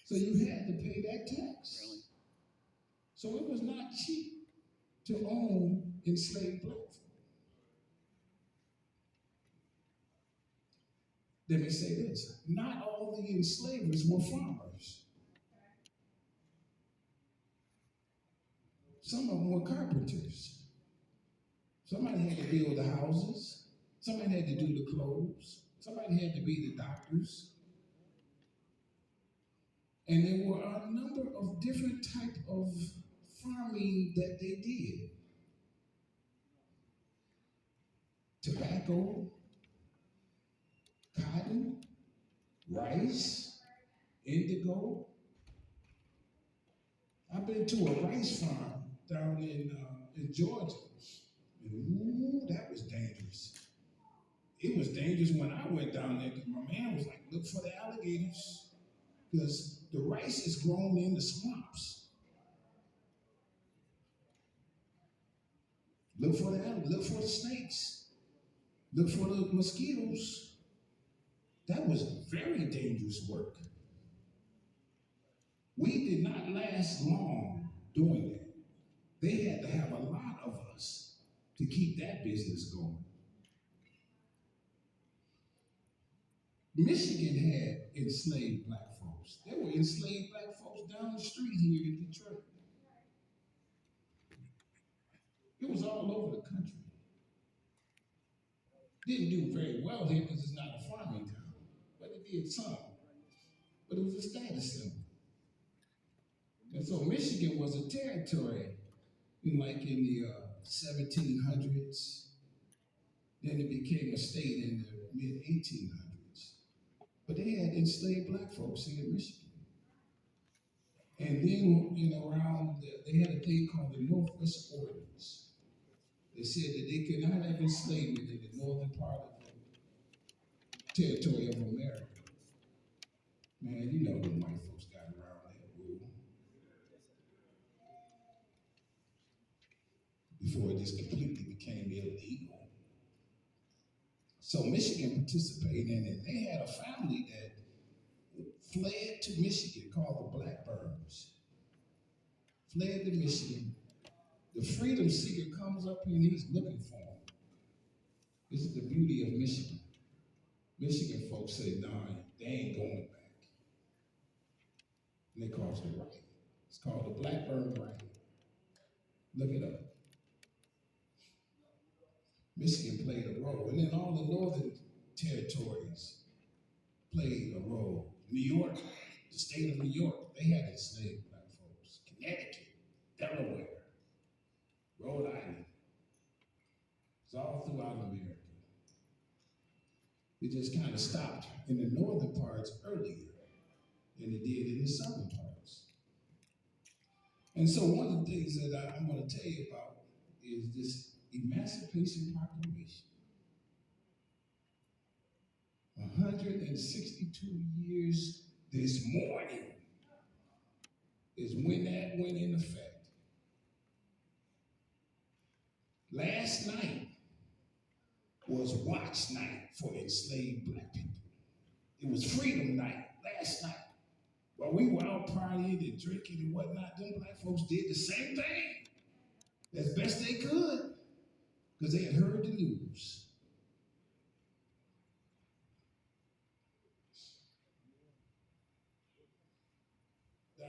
So you had to pay that tax. Really? So it was not cheap to own enslaved black folk. Let me say this, not all the enslavers were farmers. Some of them were carpenters. Somebody had to build the houses. Somebody had to do the clothes. Somebody had to be the doctors. And there were a number of different types of farming that they did. Tobacco, cotton, rice, indigo. I've been to a rice farm down in Georgia. And ooh, that was dangerous. It was dangerous when I went down there because my man was like, look for the alligators because the rice is grown in the swamps. Look for the snakes. Look for the mosquitoes. That was very dangerous work. We did not last long doing that. They had to have a lot of us to keep that business going. Michigan had enslaved black folks. There were enslaved black folks down the street here in Detroit. It was all over the country. Didn't do very well here because it's not a farming town, but it did some. But it was a status symbol. And so Michigan was a territory, like in the 1700s. Then it became a state in the mid 1800s. But they had enslaved black folks here in Michigan. And then, around, they had a thing called the Northwest Ordinance. They said that they could not have enslavement in the northern part of the territory of America. Man, you know the white folks got around that rule. Before it just completely became illegal. So Michigan participated in it. They had a family that fled to Michigan called the Blackburns. Fled to Michigan. The freedom seeker comes up here and he's looking for them. This is the beauty of Michigan. Michigan folks say, nah, they ain't going back. And they cross the right. It's called the Blackburn Right. Look it up. Michigan played a role. And then all the northern territories played a role. New York, the state of New York, they had enslaved black folks. Connecticut, Delaware, Rhode Island. It's all throughout America. It just kind of stopped in the northern parts earlier than it did in the southern parts. And so one of the things that I'm going to tell you about is this Emancipation Proclamation. 162 years this morning is when that went in effect. Last night was watch night for enslaved black people. It was freedom night last night. While we were out partying and drinking and whatnot, them black folks did the same thing as best they could because they had heard the news. Now,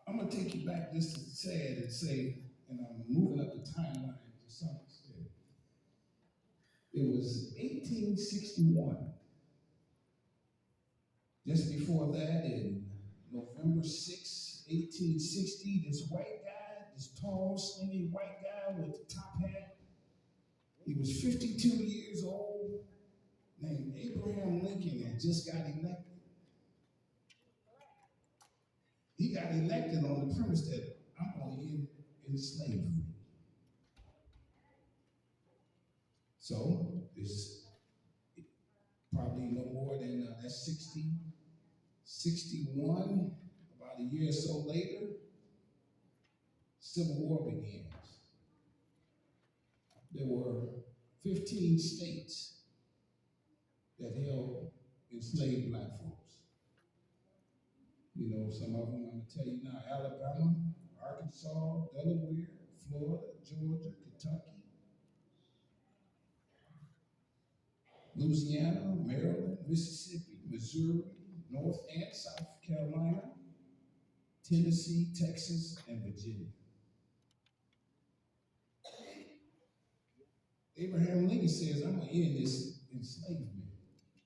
I'm going to take you back just to say it and say, and I'm moving up the timeline to some extent. It was 1861. Just before that, in November 6, 1860, this white guy, this tall, skinny white guy with the top hat, he was 52 years old, named Abraham Lincoln, had just got elected. He got elected on the premise that I'm going to end slavery. So it's probably no more than that's 61, about a year or so later, Civil War begins. There were 15 states that held enslaved black folks. You know, some of them, I'm going to tell you now: Alabama, Arkansas, Delaware, Florida, Georgia, Kentucky, Louisiana, Maryland, Mississippi, Missouri, North and South Carolina, Tennessee, Texas, and Virginia. Abraham Lincoln says, I'm going to end this enslavement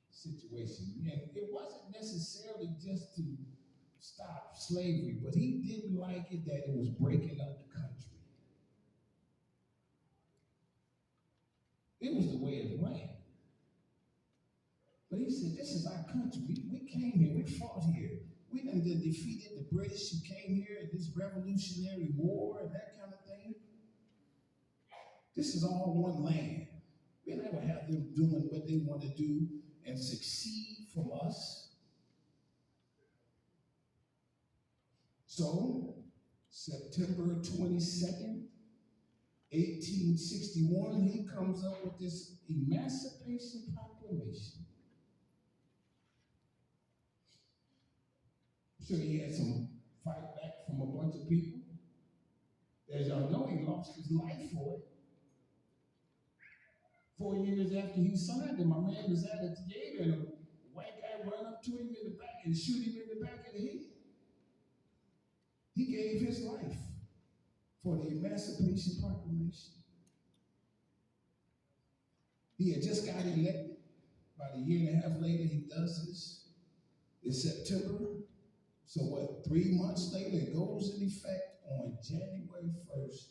situation. And it wasn't necessarily just to stop slavery, but he didn't like it that it was breaking up the country. It was the way of the land. But he said, this is our country. We came here. We fought here. We done defeated the British who came here in this Revolutionary War and that kind of thing. This is all one land. We never have them doing what they want to do and succeed from us. So, September 22nd, 1861, he comes up with this Emancipation Proclamation. So he had some fight back from a bunch of people. As y'all know, he lost his life for it. 4 years after he signed it, my man was at a theater and a white guy run up to him in the back and shoot him in the back of the head. He gave his life for the Emancipation Proclamation. He had just got elected. About a year and a half later, he does this. It's September. So what, 3 months later, it goes in effect on January 1st,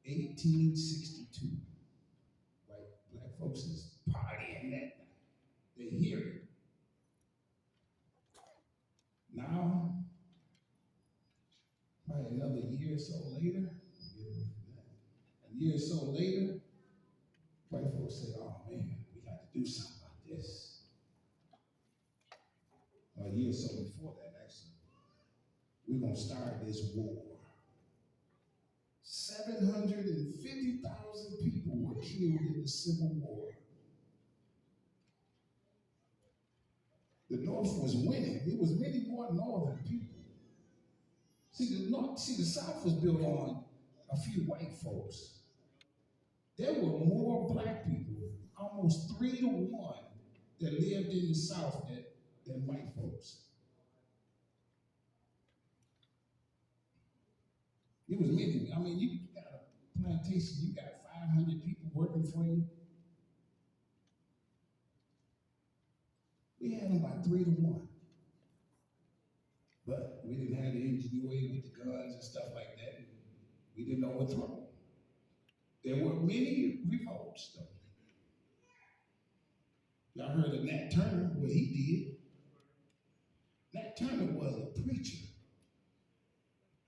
1862. Right? Black folks is partying that night. They hear it. Now, probably another year or so later, a year or so later, white folks say, oh man, we got to do something about this. A year or so before that, actually, we're going to start this war. 750,000 people were killed in the Civil War. The North was winning. It was many more Northern people. See, the South was built on a few white folks. There were more black people, almost 3 to 1, that lived in the South than white folks. It was many. I mean, you got a plantation, you got 500 people working for you. We had them by 3 to 1. But we didn't have the ingenuity with the guns and stuff like that. We didn't overthrow them. There were many revolts, though. Y'all heard of Nat Turner, what he did. Nat Turner was a preacher.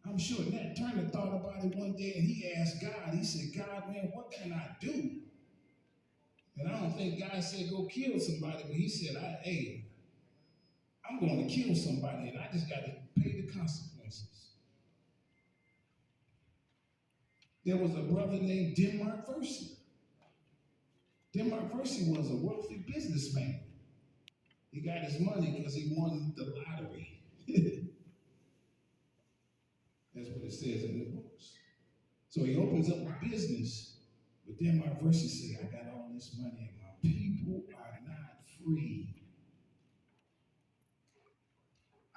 I'm sure Nat Turner thought about it one day and he asked God, he said, God, man, what can I do? And I don't think God said go kill somebody, but he said, hey, I'm going to kill somebody and I just got to pay the consequences. There was a brother named Denmark Vesey. Denmark Vesey was a wealthy businessman. He got his money because he won the lottery. That's what it says in the books. So he opens up a business, but Denmark Vesey said, I got all this money and my people are not free.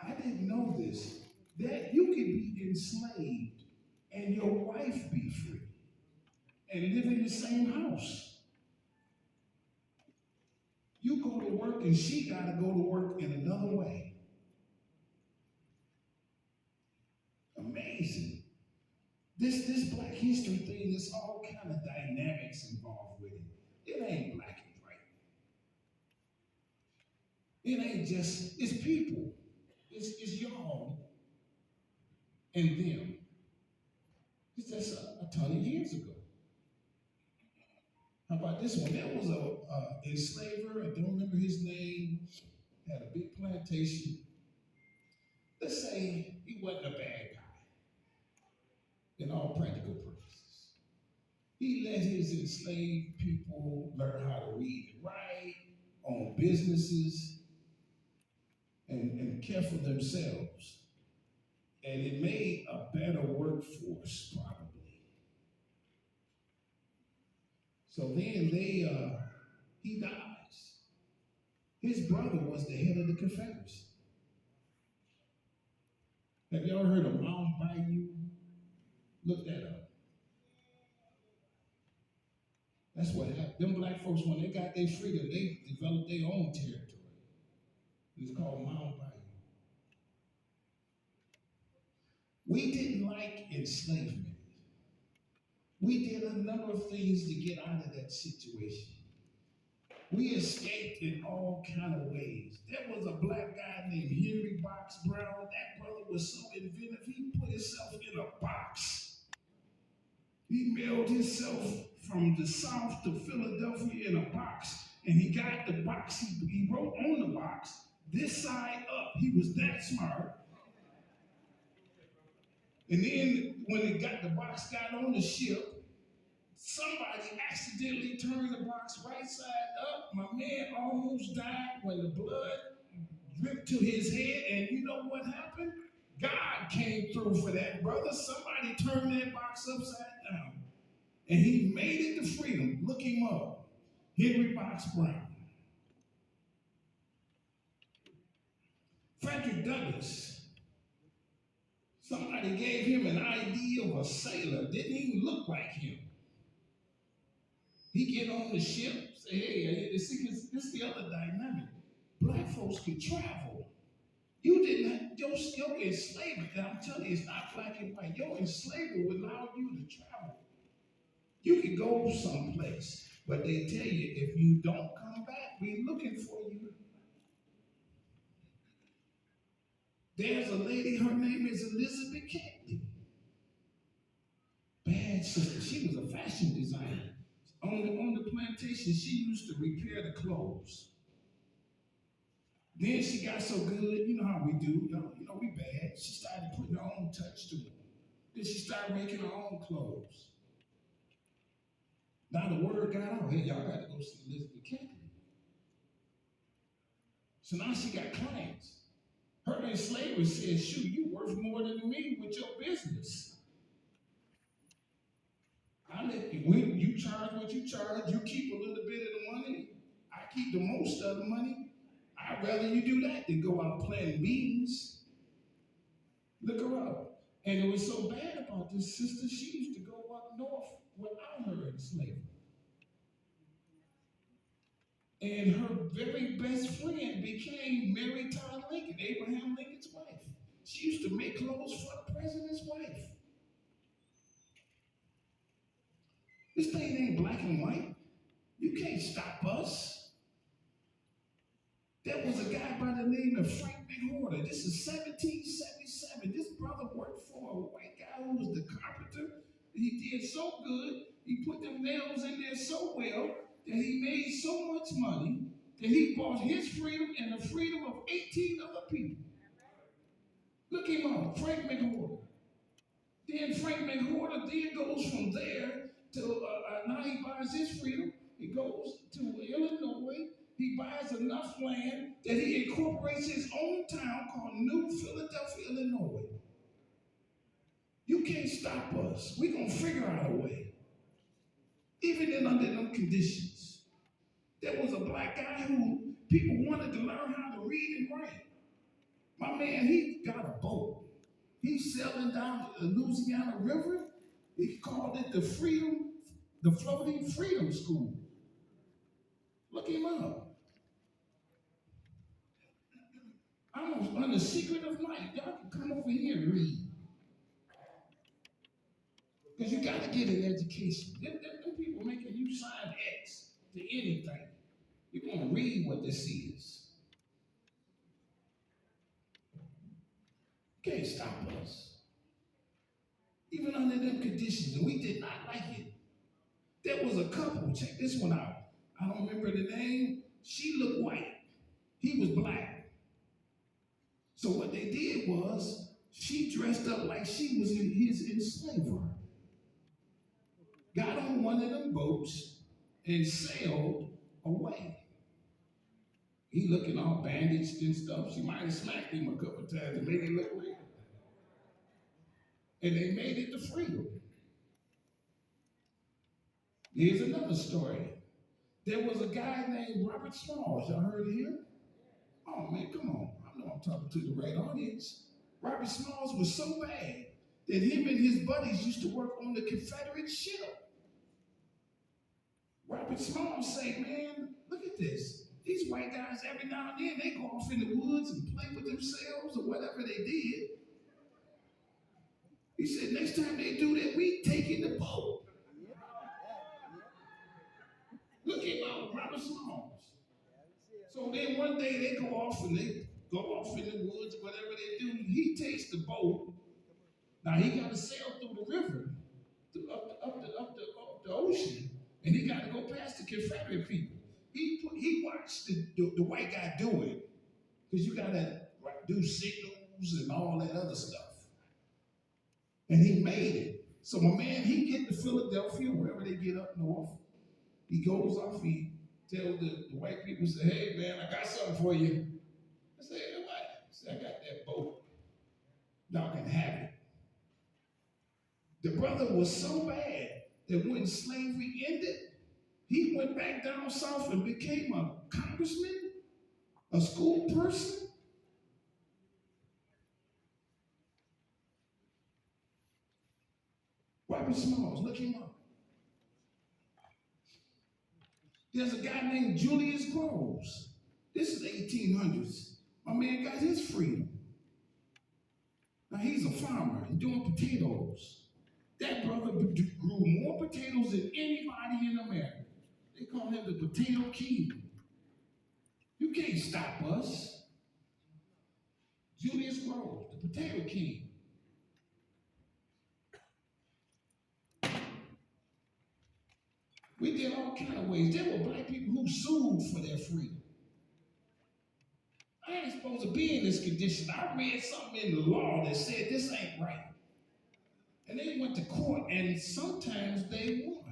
I didn't know this, that you could be enslaved and your wife be free and live in the same house. You go to work and she got to go to work in another way. Amazing. This Black history thing, there's all kind of dynamics involved with it. It ain't black and white. It ain't just, it's people. It's y'all and them. It's just a ton of years ago. How about this one? There was a enslaver, I don't remember his name, had a big plantation. Let's say he wasn't a bad guy in all practical purposes. He let his enslaved people learn how to read and write, own businesses, and care for themselves. And it made a better workforce, probably. So then he dies. His brother was the head of the Confederacy. Have you ever heard of Mount Bayou? Look that up. That's what happened. Them black folks, when they got their freedom, they developed their own territory. It's called Mount Bayou. We didn't like enslavement. We did a number of things to get out of that situation. We escaped in all kind of ways. There was a black guy named Henry Box Brown. That brother was so inventive, he put himself in a box. He mailed himself from the South to Philadelphia in a box, and he got the box. He wrote on the box, "This side up." He was that smart. And then when the box got on the ship, somebody accidentally turned the box right side up. My man almost died when the blood dripped to his head. And you know what happened? God came through for that brother. Somebody turned that box upside down. And he made it to freedom. Look him up. Henry Box Brown. Frederick Douglass. Somebody gave him an idea of a sailor. Didn't even look like him. He get on the ship, say, hey, this is the other dynamic. Black folks could travel. You didn't have, your enslavement, I'm telling you, it's not black and white. Your enslavement would allow you to travel. You could go someplace, but they tell you, if you don't come back, we're looking for you. There's a lady, her name is Elizabeth Kennedy. Bad sister. She was a fashion designer. On the plantation, she used to repair the clothes. Then she got so good, you know how we do, you know we bad. She started putting her own touch to it. Then she started making her own clothes. Now the word got out, hey, y'all got to go see Elizabeth Kennedy. So now she got clients. Her enslaver says, shoot, you worth more than me with your business. I let you charge what you charge, you keep a little bit of the money, I keep the most of the money. I'd rather you do that than go out planting beans. Look her up. And it was so bad about this sister, she used to go up north without her enslavement. And her very best friend became Mary Todd Lincoln, Abraham Lincoln's wife. She used to make clothes for the president's wife. This thing ain't black and white. You can't stop us. There was a guy by the name of Frank McHorter. This is 1777. This brother worked for a white guy who was the carpenter. He did so good. He put them nails in there so well that he made so much money that he bought his freedom and the freedom of 18 other people. Look him up, Frank McHorter. Then Frank McHorter then goes from there to, now he buys his freedom. He goes to Illinois. He buys enough land that he incorporates his own town called New Philadelphia, Illinois. You can't stop us. We're going to figure out a way. Even in under them conditions. There was a black guy who people wanted to learn how to read and write. My man, he got a boat. He's sailing down the Louisiana River. He called it the Floating Freedom School. Look him up. On the secret of night, y'all can come over here and read. Because you got to get an education. Them people making you sign X to anything. You're going to read what this is. You can't stop us. Even under them conditions, and we did not like it. There was a couple, check this one out. I don't remember the name. She looked white. He was black. So what they did was, she dressed up like she was his enslaver. Got on one of them boats and sailed away. He looking all bandaged and stuff. She might have smacked him a couple of times to make it look real. And they made it to freedom. Here's another story. There was a guy named Robert Smalls. Y'all heard of him? Oh man, come on. I know I'm talking to the right audience. Robert Smalls was so bad that him and his buddies used to work on the Confederate ship. Robert Smalls say, man, look at this. These white guys, every now and then, they go off in the woods and play with themselves or whatever they did. He said, next time they do that, we taking the boat. Look at Robert Smalls. So then one day they go off in the woods, whatever they do. He takes the boat. Now he got to sail through the river, up the ocean, and he got to go past the Confederate people. He watched the white guy do it, because you got to do signals and all that other stuff. And he made it. So my man, he get to Philadelphia, wherever they get up north. He goes off, he tells the white people, say, hey man, I got something for you. I say, hey, what? He said, I got that boat. Y'all can have it. The brother was so bad that when slavery ended, he went back down south and became a congressman, a school person. Robert Smalls, look him up. There's a guy named Julius Groves. This is the 1800s. My man got his freedom. Now he's a farmer. He's doing potatoes. That brother grew more potatoes than anybody in America. They call him the Potato King. You can't stop us. Julius Groves, the Potato King. We did all kind of ways. There were black people who sued for their freedom. I ain't supposed to be in this condition. I read something in the law that said this ain't right. And they went to court, and sometimes they won.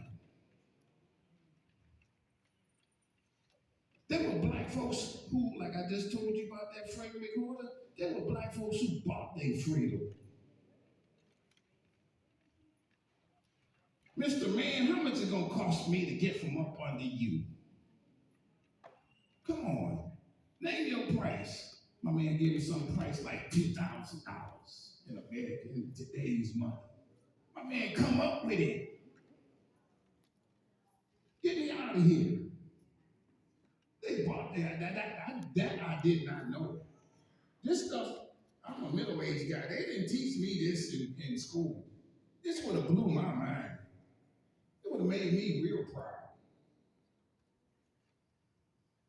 There were black folks who, like I just told you about that Frank McWhorter, there were black folks who bought their freedom. Mr. Man, how much is it gonna cost me to get from up under you? Come on, name your price. My man gave me some price like $2,000 in America in today's money. My man come up with it. Get me out of here. They bought that I did not know. This stuff, I'm a middle-aged guy. They didn't teach me this in school. This would have blew my mind. It would have made me real proud.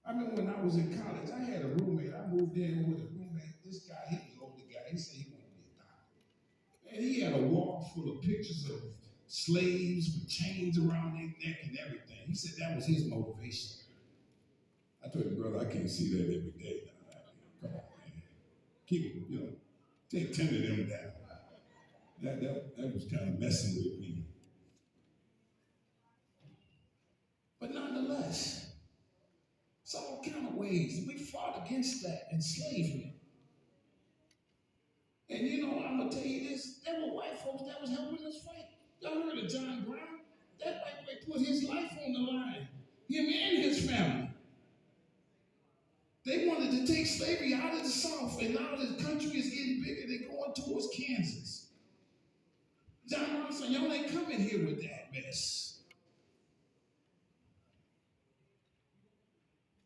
I remember when I was in college, I had a roommate. I moved in with a roommate. This guy, he was an older guy. He said he wanted to be a doctor. And he had a wall full of pictures of slaves with chains around their neck and everything. He said that was his motivation. I told him, brother, I can't see that every day. Come on, man. Keep it, take 10 of them down. That was kind of messing with me. But nonetheless, it's all kind of ways. We fought against that enslavement. And I'm going to tell you this, there were white folks that was helping us fight. Y'all heard of John Brown? That white boy put his life on the line. Him and his family. They wanted to take slavery out of the South, and now the country is getting bigger. They're going towards Kansas. John Brown said, y'all ain't coming here with that mess.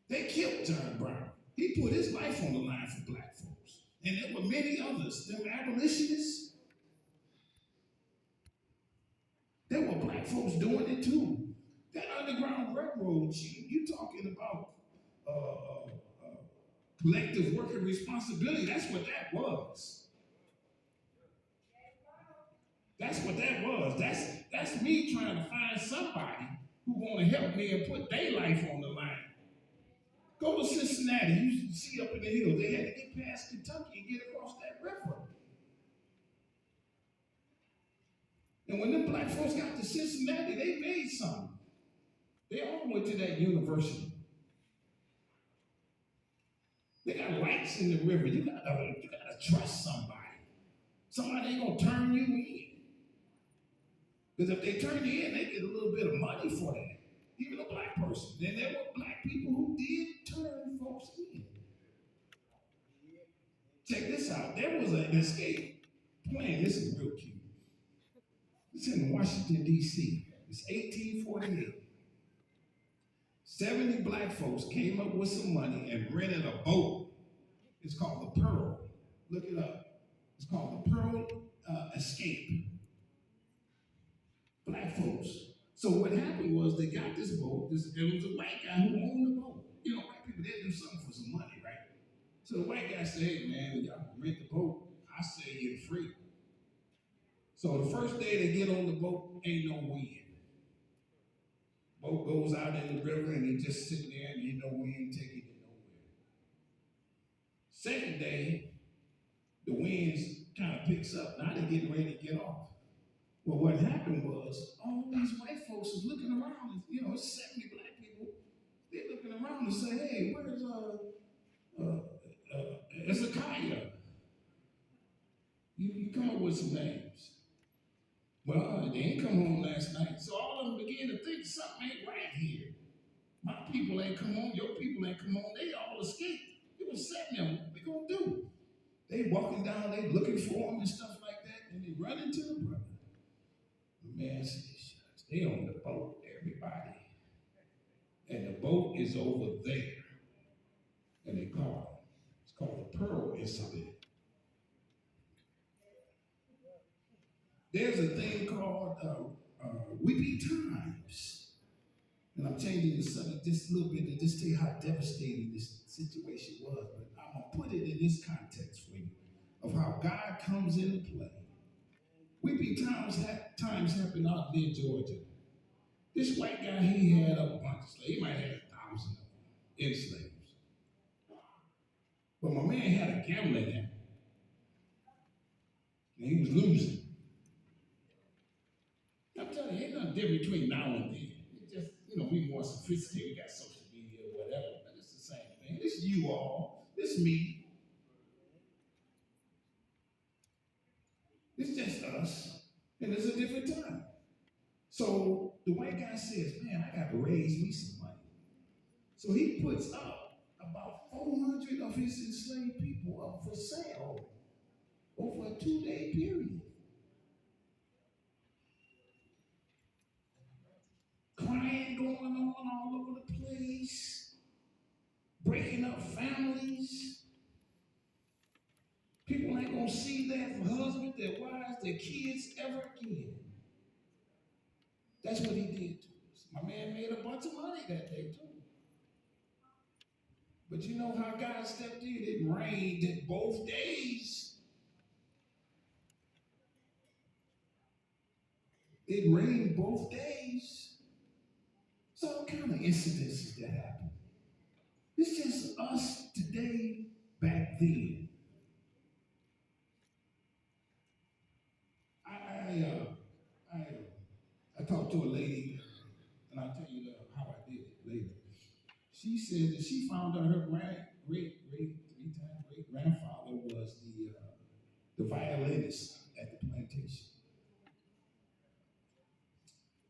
They killed John Brown. He put his life on the line for black folks. And there were many others. There were abolitionists. There were black folks doing it too. That Underground Railroad, you talking about collective working responsibility. That's what that was. That's what that was. That's me trying to find somebody who want to help me and put their life on the line. Go to Cincinnati. You see up in the hills. They had to get past Kentucky and get across that river. And when them black folks got to Cincinnati, they made something. They all went to that university. They got lights in the river. You gotta trust somebody. Somebody ain't gonna turn you in. Because if they turn you in, they get a little bit of money for that. Even a black person. Then there were black people who did turn folks in. Check this out. There was an escape plan. This is real cute. It's in Washington, D.C. It's 1848. 70 black folks came up with some money and rented a boat. It's called the Pearl. Look it up. It's called the Pearl Escape. Black folks. So what happened was they got this boat. There was a white guy who owned the boat. You know, white people, they do something for some money, right? So the white guy said, hey, man, y'all can rent the boat. I say you're free. So the first day they get on the boat, ain't no wind. Boat goes out in the river and they just sitting there and ain't no wind taking it nowhere. Second day, the winds kind of picks up. Now they're getting ready to get off. Well, what happened was all these white folks was looking around. And, you know, it's 70 black people. They're looking around and say, hey, where's Hezekiah? You come up with some names. Well, they ain't come home last night. So all of them began to think something ain't right here. My people ain't come home. Your people ain't come home. They all escaped. It was 7 of them. What we gonna do? They walking down, they looking for them and stuff like that, and they run into the brother. The man says, they on the boat, everybody. And the boat is over there. And they call it. It's called the Pearl Incident. There's a thing called weepy times. And I'm changing the subject just a little bit to just tell you how devastating this situation was. But I'm going to put it in this context for you of how God comes into play. Weepy times happen out near Georgia. This white guy, he had a bunch of slaves. He might have 1,000 of them in slaves. But my man had a gambling habit. And he was losing. I'm telling you, ain't nothing different between now and then. It's just, you know, we more sophisticated. We got social media or whatever, but it's the same thing. It's you all. It's me. It's just us. And it's a different time. So the white guy says, man, I got to raise me some money. So he puts up about 400 of his enslaved people up for sale over a 2-day period. Crying going on all over the place, breaking up families. People ain't gonna see their husband, their wives, their kids ever again. That's what he did to us. My man made a bunch of money that day too. But you know how God stepped in? It rained both days. It rained both days. So what kind of incidences that happen? It's just us today, back then. I talked to a lady, and I'll tell you how I did it later. She said that she found out her great-grandfather was the violinist at the plantation.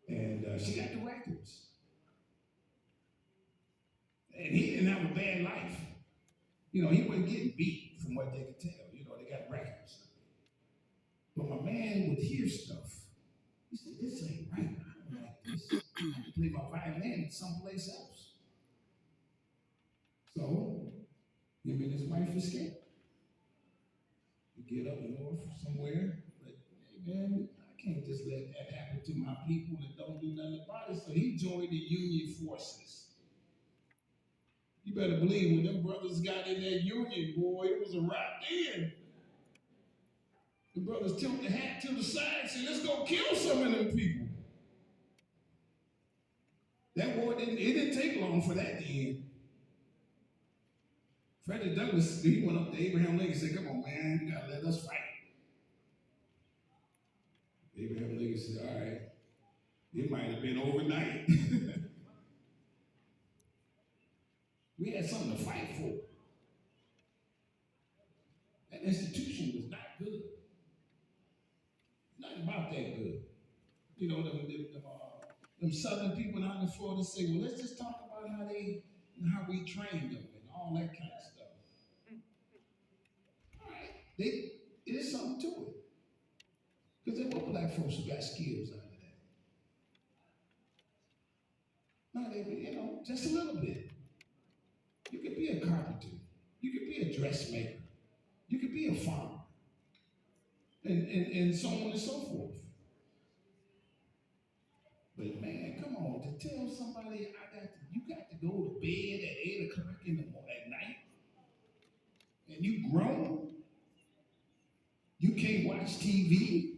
And she got the records. And he didn't have a bad life. You know, he wasn't getting beat from what they could tell. You know, they got records. But my man would hear stuff. He said, this ain't right. I don't like this. I can play my violin someplace else. So, him and his wife escaped. You get up north somewhere, but hey man, I can't just let that happen to my people that don't do nothing about it. So he joined the Union forces. You better believe when them brothers got in that Union, boy, it was a wrap then. The brothers tilt the hat to the side and said, let's go kill some of them people. That war didn't take long for that to end. Frederick Douglass, he went up to Abraham Lincoln and said, come on, man, you gotta let us fight. Abraham Lincoln said, all right, it might have been overnight. We had something to fight for. that good. You know, them southern people down in Florida say, well, let's just talk about how we trained them and all that kind of stuff. All right, it is something to it. Because there were black folks who got skills out of that. No, just a little bit. You could be a carpenter. You could be a dressmaker. You could be a farmer. And so on and so forth. But man, come on, to tell somebody you got to go to bed at 8 o'clock at night, and you grown, you can't watch TV.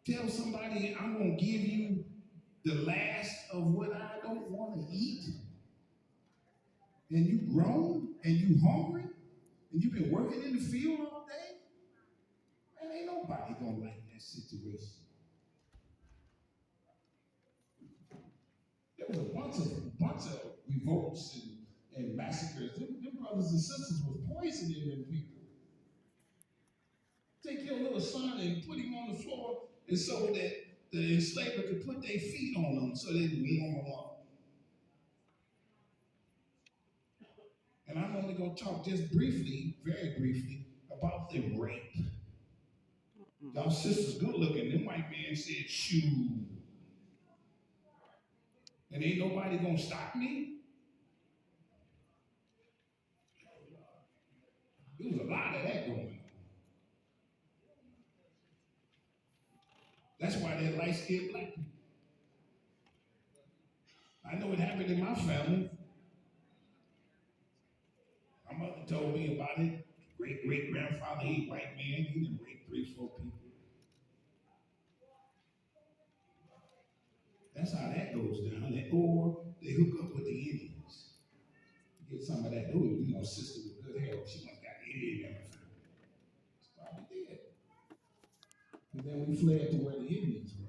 Tell somebody I'm gonna give you the last of what I don't want to eat, and you grown and you hungry, and you've been working in the field all day. Man, ain't nobody gonna like that situation. There was a bunch of revolts and massacres. Them brothers and sisters was poisoning them people. Take your little son and put him on the floor, and so that the enslaver could put their feet on them so they would warm them up. And I'm only going to talk just briefly, very briefly, about the rape. Y'all sisters good looking. Them white men said, shoo. And ain't nobody going to stop me. There was a lot of that going on. That's why they're light-skinned black people. I know it happened in my family. My mother told me about it. Great-great-grandfather, he white man, he done raped 3, 4 people. That's how that goes down. Or they hook up with the Indians. Get some of that. Oh, sister with good hair. She must got the Indian in her family. That's probably did. And then we fled to where the Indians were.